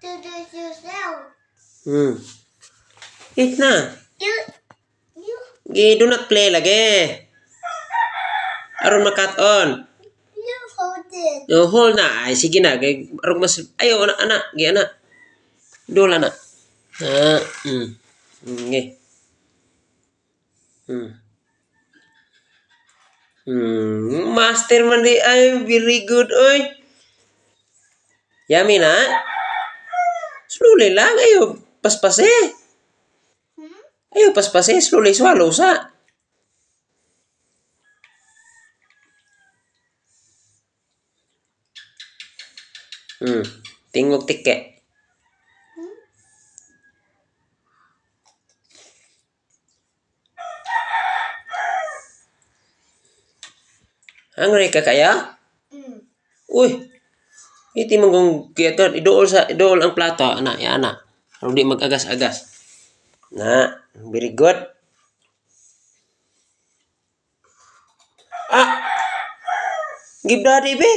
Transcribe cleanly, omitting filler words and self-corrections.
To do yourself. Eat na. You. Do not play lagi. Aron makat on. You hold it. Hold na. Ay, sige na. Aron mas... Ayaw, anak. Gi, anak. Dola na. Gi. Master man di ay. Very good, oy. Yummy na. Slowly lang. Ayaw, paspase. Ayaw, paspase. Slowly swallow sa. Tingog tike. Hungry ka kaya? Uy. Iti mong kaya idool ang plato, anak, ya anak. Pero di mag-agas-agas. Na, very good. Give daddy, be.